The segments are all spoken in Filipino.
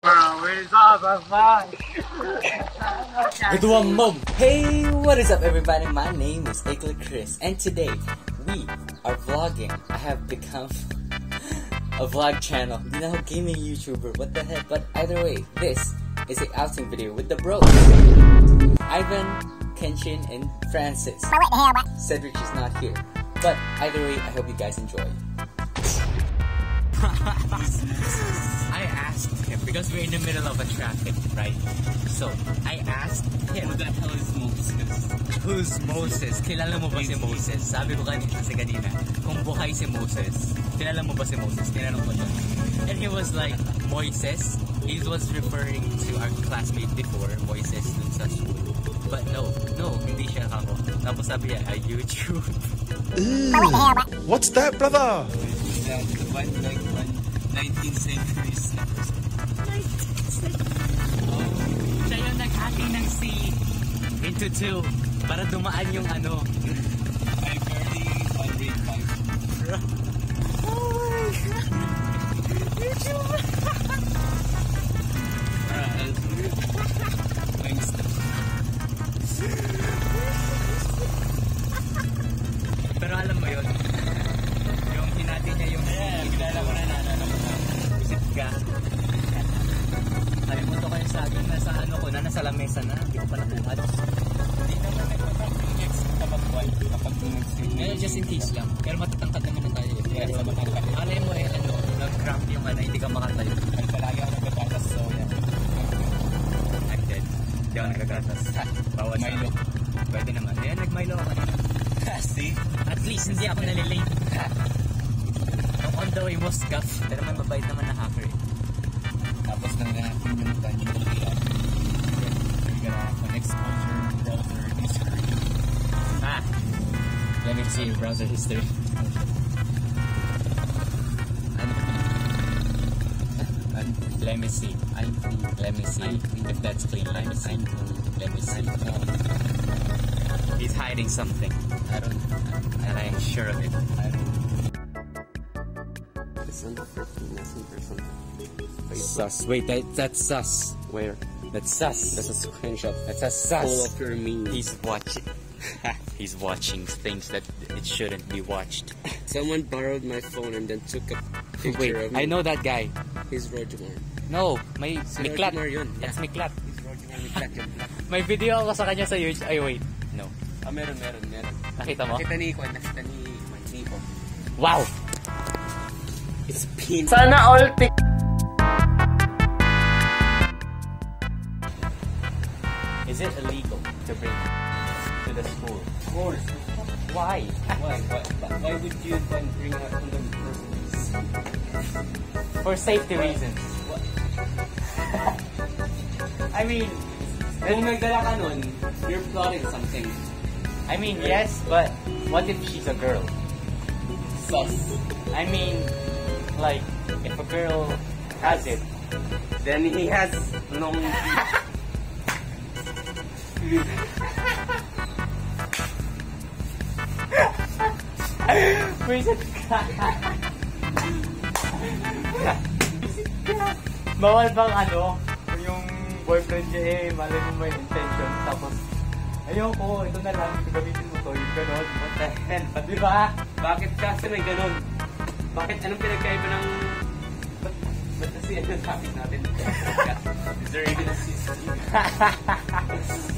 Hey, what is up everybody? My name is Ikla Chris and today we are vlogging. I have become a vlog channel. You know, gaming YouTuber, what the heck? But either way, this is an outing video with the bros. Ivan, Kenshin, and Francis. Cedric is not here. But either way, I hope you guys enjoy. I asked him because we're in the middle of a traffic, right? So I asked him, who the hell is Moses? Who's Moses? Kilala mo ba si Moses? Sabi ko kanina, kung buhay si Moses, kilala mo ba si Moses? Tinanong ko siya. And he was like, Moises? He was referring to our classmate before, Moises dun sa school. But no, hindi siya ako. Tapos sabi niya, YouTube. What's that, brother? Like 19th century snippers. Siya yung nag-hacking ng C into 2 para dumaan yung ano. I barely on grade 5. Oh my god! YouTuber! Thanks. Pero alam mo yun, yung hinati niya yung kilala ko na isip ka. Kalimuto kayo sa akin, nasa ano ko na, nasa lamesa na, hindi ko pa nakuhat. Hindi naman nagpapag yung next kapag-buhay, kapag-buhay. Just in case lang, pero matatangkad naman na tayo. Kaya sa matangkad. Alay mo ano, nag-cramp yung ano, hindi ka makatayo. Ay, palagi ako nagkagatas, so yeah. I'm dead. Hindi ako nagkagatas. Bawal Milo. Pwede naman. Ayan, nag-Milo ako kanina. See? At least, hindi ako nalilate. On the way mo, scuff. Pero man, mabait naman na hacker eh. Tapos nangyayapin yung time yung layout. You're gonna have exposure, browser history. Let me see your browser history. Let me see. Let me see if that's clean. Let me see. Let me see. He's hiding something. I don't know. And I'm sure of it. I don't know. Sus. Wait, that's sus. Where? That's sus. That's a screenshot. That's a sus. Full of your memes. He's watching. He's watching things that it shouldn't be watched. Someone borrowed my phone and then took a picture Wait, of me. I know that guy. He's Rojamar. No, may Si Miklat. Rojamar yun. That's Miklat. He's Rojamar Miklat yun. May video ako sa kanya sa YouTube. Ay, wait. No. Meron. Nakita mo? Nakita ni Nico. Wow! It's pin. Sana all Is it illegal to bring to the school? Of course. Why? Why would you then bring a condom first? For safety reasons. I mean, Kung nagdala ka nun, you're plotting something. yes, but what if she's a girl? Sus. I mean, like, if a girl has it, Then he has long... bawal bang ano, yung boyfriend niya malay mo may intention, tapos ayoko, ito na lang, gamitin mo to, yung ganon, what the hell, di ba? Bakit kasi may ganun? Bakit anong pinagkaiba ng... Ba't kasi ano topic natin? Is there even a CCTV?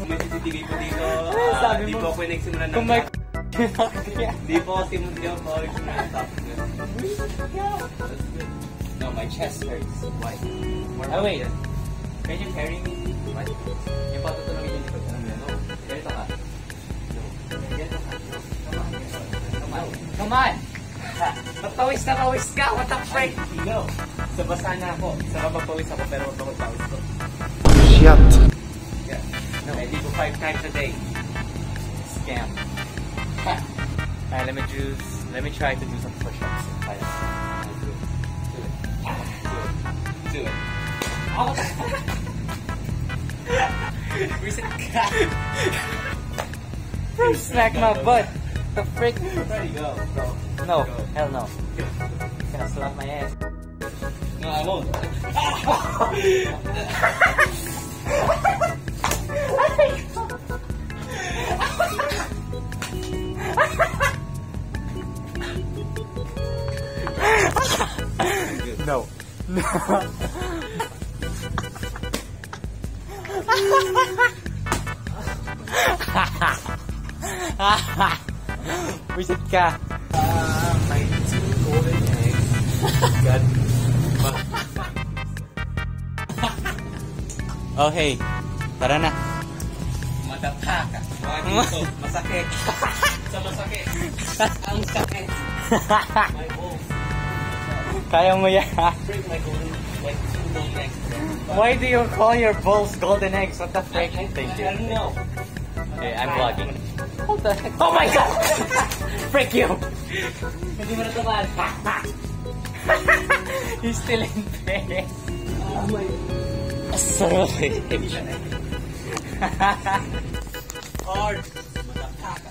May CCTV po dito. Sabi Di mo, po ako nagsimulan ng kung may Di po kasi mo nagsimulan ng topic. No, my chest hurts. Why? oh wait, can you carry me? What? Yung patutulungin yung likod ng ano? Ganito ka. Ganito ka. Come on! Pawis na pawis ka! What the frick? No! So basa na ako. Sa kapagpawis ako pero wag ako pawis ko. Shit. Yeah. No, I do 5 times a day. Scam. Alright, let me try to do some push-ups. Do it. Oh! Recent cat! Smack my butt! The frick? Ready, go. No, hell no. Gonna slap my ass. No, I won't. No. Wisit ka. My two golden eggs. God. Okay. Tara na. Matataka. Mga dito. Masakit. Sa masakit. Ang sakit. My balls. Kaya mo yan. Break my golden, like, two golden eggs. Why do you call your balls golden eggs? What the frick? Thank I you. don't know. Okay, I'm vlogging. What the heck? Oh my god! Frick you! Hindi mo na tumal. He's still in bed. Oh my. Sorry. Hard. Matataka.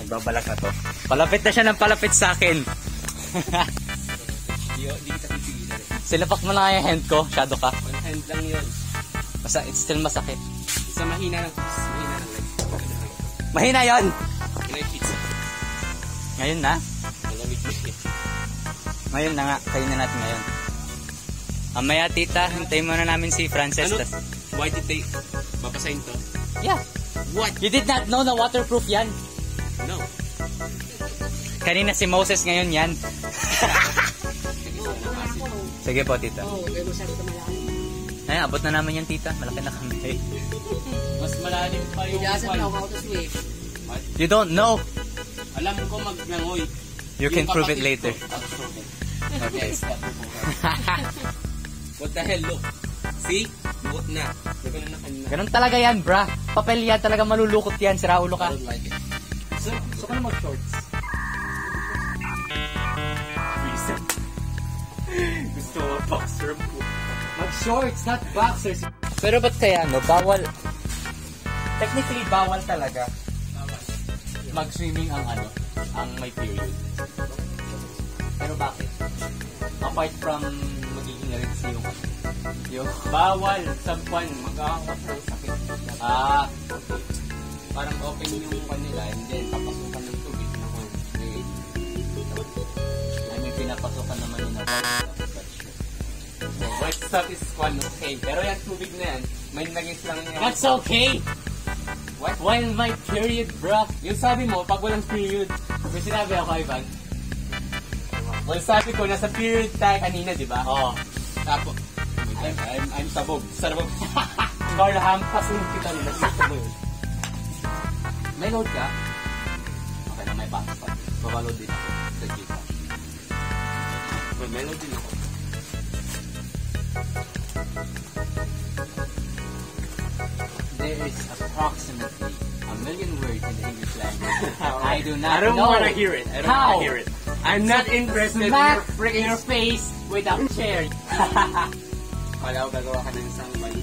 Nagbabalak na to. Palapit na siya ng palapit sa akin. Hindi kita pipigilan. Silapak mo na yung hand ko. Shadow ka. One hand lang yun. Basta it's still masakit. Isa mahina lang. Mahina lang. Mahina yon. Kinay pizza. Ngayon na. Malamig na siya. Ngayon na nga. Kainin natin ngayon. Amaya tita, hintayin muna namin si Frances. Ano? Tas- Why did they... Babasahin to? Yeah. What? You did not know na waterproof yan. No. Kanina si Moses, ngayon yan. Sige po, tita. Ay, abot na namin yan, tita. Malaki na kami. Mas malalim pa yung... You don't know. Alam ko magnangoy. You can prove it later. I'll prove it. Okay, stop. What the hell, look. See? Buot na. Ganun na kanina. Ganun talaga yan, bra. Papel yan, talaga malulukot yan. Sira ulo I ka. don't like it. So ka na mag-shorts. Reason. Gusto mo boxer po. Mag-shorts, not boxers. Pero ba't kaya, no? Bawal. Technically, bawal talaga. Mag-swimming ang ano, ang may period. Pero bakit? Apart from magiging rinse yung Bawal sa buwan. Magkakakas ng sakit. ah, Parang open yung kanila and then papasukan ng tubig na kung ay may pinapasukan naman yun na white stuff is one okay. Pero yung tubig na yan, may nagis lang yan. That's okay! What? While my period, bro. Yung sabi mo, pag walang period, May sinabi ako, Ivan. well, sabi ko, nasa period tayo kanina, di ba? Oo. Tapos, I'm sabog. Sabog. Carl Hampasin kita nila. Sabog. May load ka? Okay na, may pasok pa. Babaload din ako sa Gita. Well, mellow din ako. There is approximately 1,000,000 words in the English language. I do not I don't know. wanna hear it. I don't How? wanna hear it. I'm not interested in Smack your freaking... your face with a chair. Kala ko gagawa ka ng isang like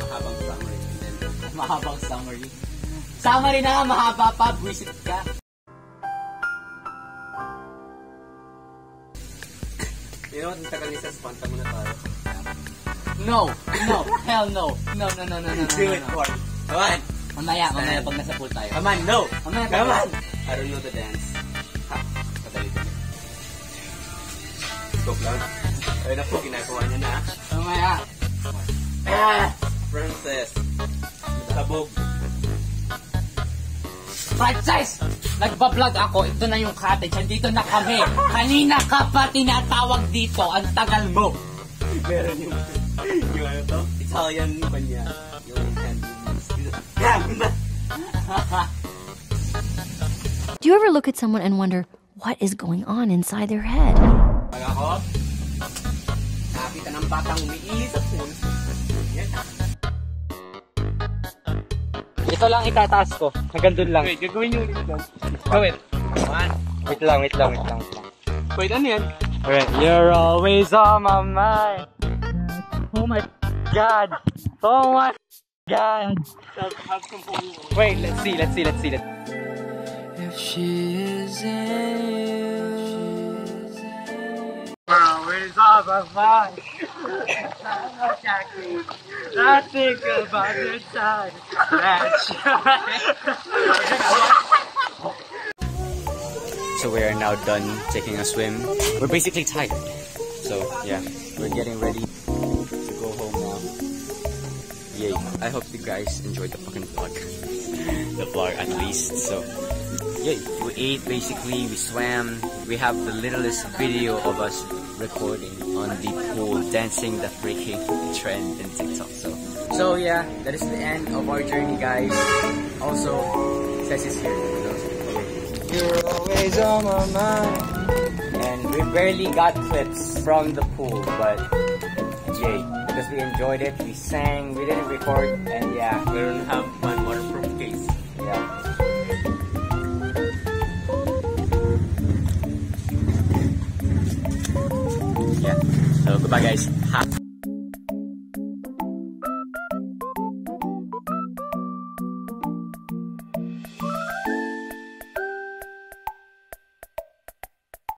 mahabang summary and then Mahabang summary. Summary na nga, mahaba pa. Buisit ka. you know what, ang tagal ni Sas, panta muna tayo. No. No. Hell no. No, no, no, no, no, no. Do it, no. Corey. Come on. Mamaya pag nasa pool tayo. Come on, no. Mamaya, Come mamaya. on. I don't know the dance. Ha, padali din. Stop lang. Ayun na po, ginagawa niya na. Mamaya. Princess. Sabog. Francis! Nagbablog ako. Ito na yung cottage. Andito na kami. Kanina ka pa tinatawag dito. Ang tagal mo. Meron yung ano to? Italian pa niya. Yung candies. Do you ever look at someone and wonder what is going on inside their head? Pag ako, nakita ng batang umiilis sa pool. Yan. Ito lang itataas ko. Hanggang dun lang. Wait, gagawin yung ulit doon. Gawin. One. Wait lang. Wait, ano yan? Alright. You're always on my mind. Oh my God. Oh my God. Have some fun. Wait, let's see. If she is So we are now done taking a swim. We're basically tired. So yeah, we're getting ready to go home now. Yay. I hope you guys enjoyed the fucking vlog. The vlog at least. So yay. We ate basically, we swam. We have the littlest video of us recording on the pool, dancing the freaking trend in TikTok. So yeah, that is the end of our journey, guys. Also, Cess is here. You're always on my mind. And we barely got clips from the pool, but yay, because we enjoyed it, we sang, we didn't record, and yeah, We don't have one waterproof case. yeah. Yeah, so goodbye guys. Ha.